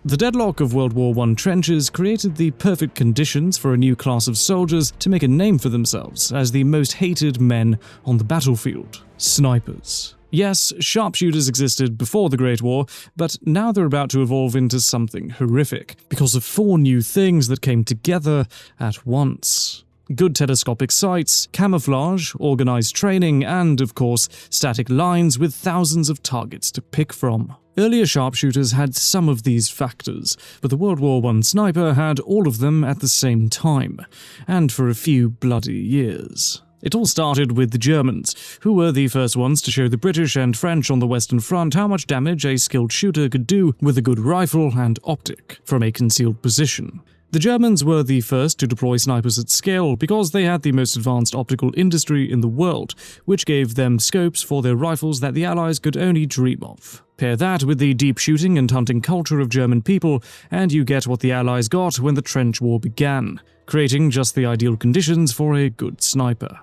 The deadlock of World War I trenches created the perfect conditions for a new class of soldiers to make a name for themselves as the most hated men on the battlefield: snipers. Yes, sharpshooters existed before the Great War, but now they're about to evolve into something horrific because of 4 new things that came together at once. Good telescopic sights, camouflage, organized training, and, of course, static lines with thousands of targets to pick from. Earlier sharpshooters had some of these factors, but the World War I sniper had all of them at the same time, and for a few bloody years. It all started with the Germans, who were the first ones to show the British and French on the Western Front how much damage a skilled shooter could do with a good rifle and optic from a concealed position. The Germans were the first to deploy snipers at scale because they had the most advanced optical industry in the world, which gave them scopes for their rifles that the Allies could only dream of. Pair that with the deep shooting and hunting culture of German people, and you get what the Allies got when the trench war began, creating just the ideal conditions for a good sniper.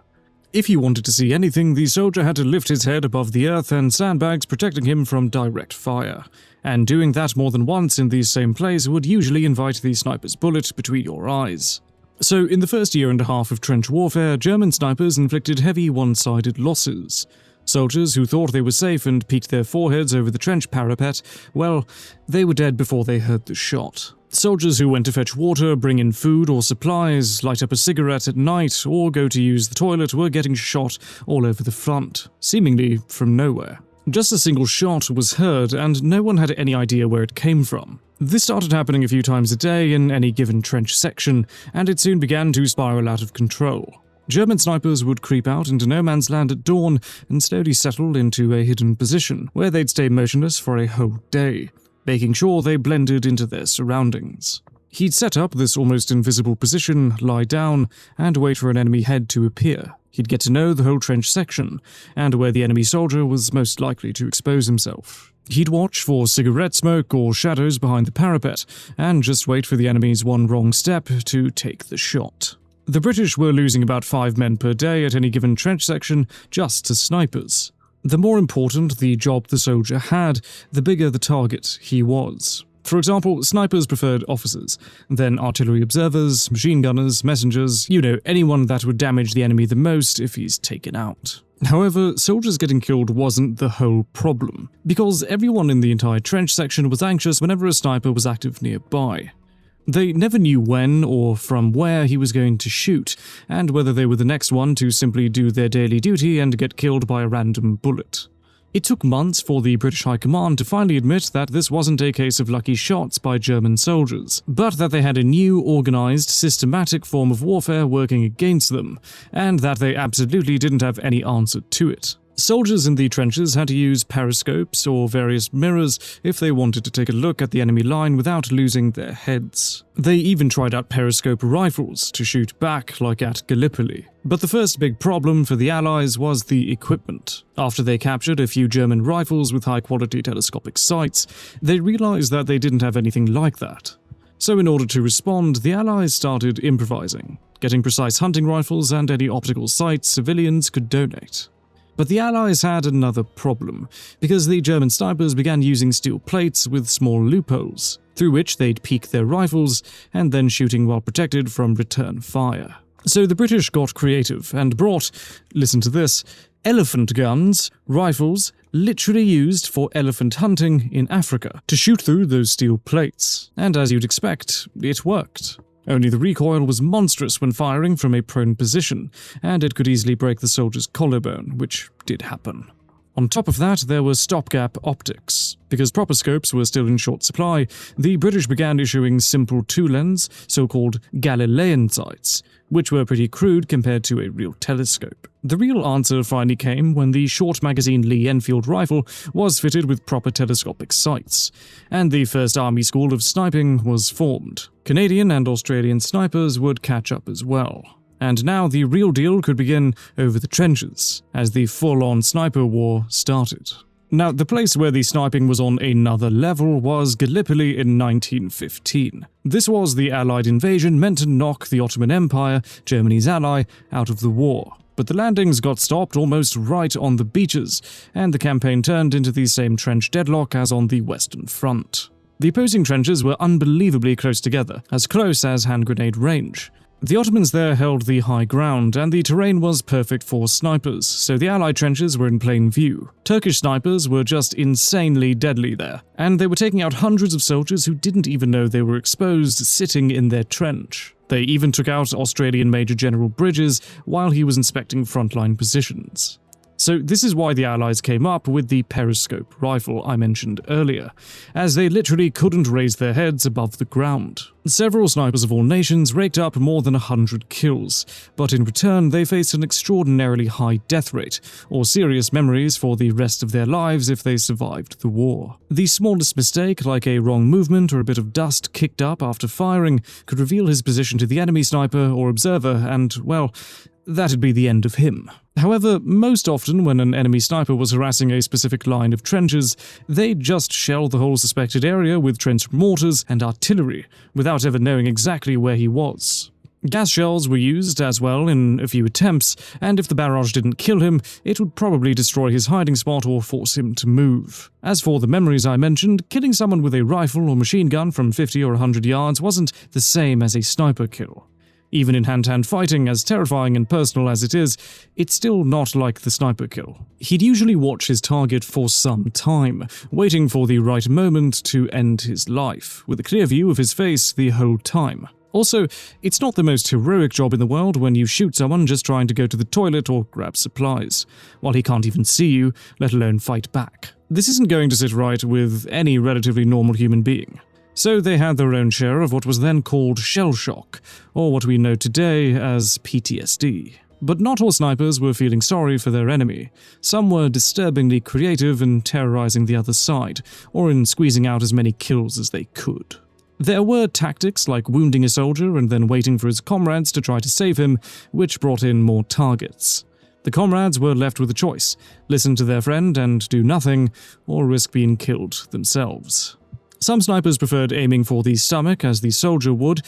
If you wanted to see anything, the soldier had to lift his head above the earth and sandbags protecting him from direct fire. And doing that more than once in the same place would usually invite the sniper's bullet between your eyes. So in the first year and a half of trench warfare, German snipers inflicted heavy one-sided losses. Soldiers who thought they were safe and peeked their foreheads over the trench parapet, well, they were dead before they heard the shot. Soldiers who went to fetch water, bring in food or supplies, light up a cigarette at night, or go to use the toilet were getting shot all over the front, seemingly from nowhere. Just a single shot was heard, and no one had any idea where it came from. This started happening a few times a day in any given trench section, and it soon began to spiral out of control. German snipers would creep out into no man's land at dawn and slowly settle into a hidden position, where they'd stay motionless for a whole day, making sure they blended into their surroundings. He'd set up this almost invisible position, lie down, and wait for an enemy head to appear. He'd get to know the whole trench section, and where the enemy soldier was most likely to expose himself. He'd watch for cigarette smoke or shadows behind the parapet, and just wait for the enemy's one wrong step to take the shot. The British were losing about 5 men per day at any given trench section just to snipers. The more important the job the soldier had, the bigger the target he was. For example, snipers preferred officers, then artillery observers, machine gunners, messengers, anyone that would damage the enemy the most if he's taken out. However, soldiers getting killed wasn't the whole problem, because everyone in the entire trench section was anxious whenever a sniper was active nearby. They never knew when or from where he was going to shoot, and whether they were the next one to simply do their daily duty and get killed by a random bullet. It took months for the British High Command to finally admit that this wasn't a case of lucky shots by German soldiers, but that they had a new, organized, systematic form of warfare working against them, and that they absolutely didn't have any answer to it. Soldiers in the trenches had to use periscopes or various mirrors if they wanted to take a look at the enemy line without losing their heads. They even tried out periscope rifles to shoot back like at Gallipoli. But the first big problem for the Allies was the equipment. After they captured a few German rifles with high-quality telescopic sights, they realized that they didn't have anything like that. So in order to respond, the Allies started improvising, getting precise hunting rifles and any optical sights civilians could donate. But the Allies had another problem, because the German snipers began using steel plates with small loopholes, through which they'd peek their rifles, and then shooting while protected from return fire. So the British got creative and brought, listen to this, elephant guns, rifles, literally used for elephant hunting in Africa, to shoot through those steel plates. And as you'd expect, it worked. Only the recoil was monstrous when firing from a prone position, and it could easily break the soldier's collarbone, which did happen. On top of that, there were stopgap optics. Because proper scopes were still in short supply, the British began issuing simple 2-lens, so-called Galilean sights, which were pretty crude compared to a real telescope. The real answer finally came when the short-magazine Lee Enfield rifle was fitted with proper telescopic sights, and the first army school of sniping was formed. Canadian and Australian snipers would catch up as well. And now the real deal could begin over the trenches, as the full-on sniper war started. Now, the place where the sniping was on another level was Gallipoli in 1915. This was the Allied invasion meant to knock the Ottoman Empire, Germany's ally, out of the war. But the landings got stopped almost right on the beaches, and the campaign turned into the same trench deadlock as on the Western Front. The opposing trenches were unbelievably close together, as close as hand grenade range. The Ottomans there held the high ground, and the terrain was perfect for snipers, so the Allied trenches were in plain view. Turkish snipers were just insanely deadly there, and they were taking out hundreds of soldiers who didn't even know they were exposed sitting in their trench. They even took out Australian Major General Bridges while he was inspecting frontline positions. So this is why the Allies came up with the periscope rifle I mentioned earlier, as they literally couldn't raise their heads above the ground. Several snipers of all nations raked up more than 100 kills, but in return they faced an extraordinarily high death rate, or serious memories for the rest of their lives if they survived the war. The smallest mistake, like a wrong movement or a bit of dust kicked up after firing, could reveal his position to the enemy sniper or observer, and, well, that'd be the end of him. However, most often when an enemy sniper was harassing a specific line of trenches, they'd just shell the whole suspected area with trench mortars and artillery, without ever knowing exactly where he was. Gas shells were used as well in a few attempts, and if the barrage didn't kill him, it would probably destroy his hiding spot or force him to move. As for the memories I mentioned, killing someone with a rifle or machine gun from 50 or 100 yards wasn't the same as a sniper kill. Even in hand-to-hand fighting, as terrifying and personal as it is, it's still not like the sniper kill. He'd usually watch his target for some time, waiting for the right moment to end his life, with a clear view of his face the whole time. Also, it's not the most heroic job in the world when you shoot someone just trying to go to the toilet or grab supplies, while he can't even see you, let alone fight back. This isn't going to sit right with any relatively normal human being. So they had their own share of what was then called shell shock, or what we know today as PTSD. But not all snipers were feeling sorry for their enemy. Some were disturbingly creative in terrorizing the other side, or in squeezing out as many kills as they could. There were tactics like wounding a soldier and then waiting for his comrades to try to save him, which brought in more targets. The comrades were left with a choice: listen to their friend and do nothing, or risk being killed themselves. Some snipers preferred aiming for the stomach, as the soldier would,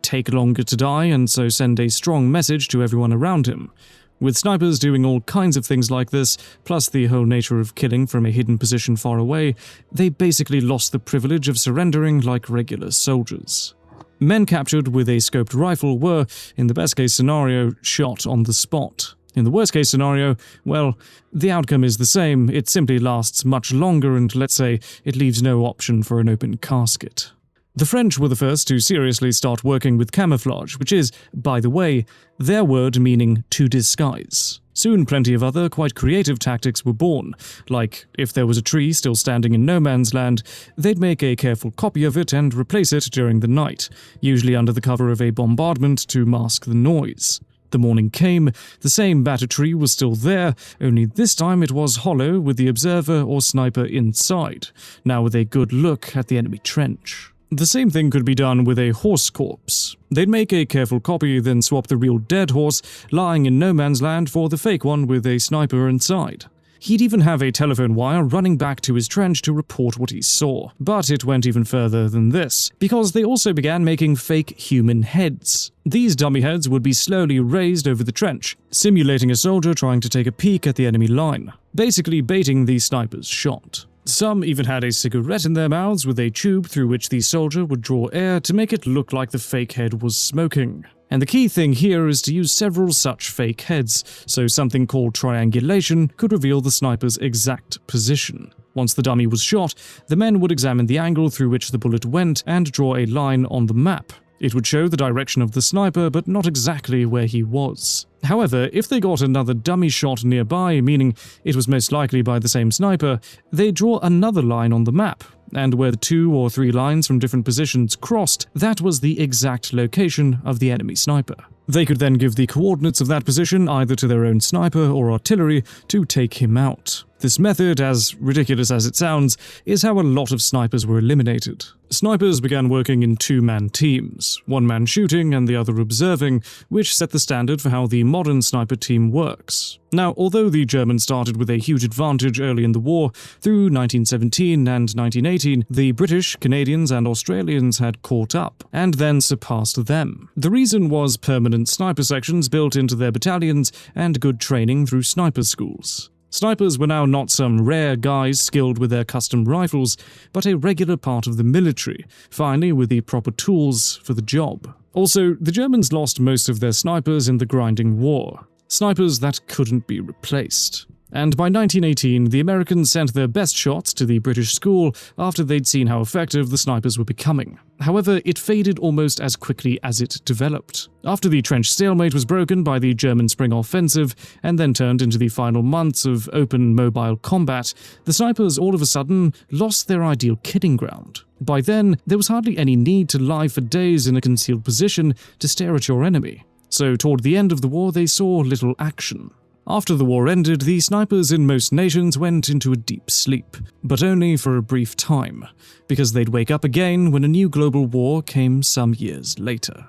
take longer to die and so send a strong message to everyone around him. With snipers doing all kinds of things like this, plus the whole nature of killing from a hidden position far away, they basically lost the privilege of surrendering like regular soldiers. Men captured with a scoped rifle were, in the best-case scenario, shot on the spot. In the worst-case scenario, well, the outcome is the same. It simply lasts much longer and, let's say, it leaves no option for an open casket. The French were the first to seriously start working with camouflage, which is, by the way, their word meaning to disguise. Soon plenty of other, quite creative tactics were born, like if there was a tree still standing in no man's land, they'd make a careful copy of it and replace it during the night, usually under the cover of a bombardment to mask the noise. The morning came, the same battered tree was still there, only this time it was hollow with the observer or sniper inside, now with a good look at the enemy trench. The same thing could be done with a horse corpse. They'd make a careful copy, then swap the real dead horse lying in no man's land for the fake one with a sniper inside. He'd even have a telephone wire running back to his trench to report what he saw. But it went even further than this, because they also began making fake human heads. These dummy heads would be slowly raised over the trench, simulating a soldier trying to take a peek at the enemy line, basically baiting the sniper's shot. Some even had a cigarette in their mouths with a tube through which the soldier would draw air to make it look like the fake head was smoking. And the key thing here is to use several such fake heads, so something called triangulation could reveal the sniper's exact position. Once the dummy was shot, the men would examine the angle through which the bullet went and draw a line on the map. It would show the direction of the sniper, but not exactly where he was. However, if they got another dummy shot nearby, meaning it was most likely by the same sniper, they'd draw another line on the map, and where the 2 or 3 lines from different positions crossed, that was the exact location of the enemy sniper. They could then give the coordinates of that position either to their own sniper or artillery to take him out. This method, as ridiculous as it sounds, is how a lot of snipers were eliminated. Snipers began working in 2-man teams, one man shooting and the other observing, which set the standard for how the modern sniper team works. Now, although the Germans started with a huge advantage early in the war, through 1917 and 1918, the British, Canadians, and Australians had caught up, and then surpassed them. The reason was permanent sniper sections built into their battalions and good training through sniper schools. Snipers were now not some rare guys skilled with their custom rifles, but a regular part of the military, finally with the proper tools for the job. Also, the Germans lost most of their snipers in the grinding war. Snipers that couldn't be replaced. And by 1918, the Americans sent their best shots to the British school after they'd seen how effective the snipers were becoming. However, it faded almost as quickly as it developed. After the trench stalemate was broken by the German spring offensive and then turned into the final months of open mobile combat, the snipers all of a sudden lost their ideal killing ground. By then, there was hardly any need to lie for days in a concealed position to stare at your enemy. So toward the end of the war, they saw little action. After the war ended, the snipers in most nations went into a deep sleep, but only for a brief time, because they'd wake up again when a new global war came some years later.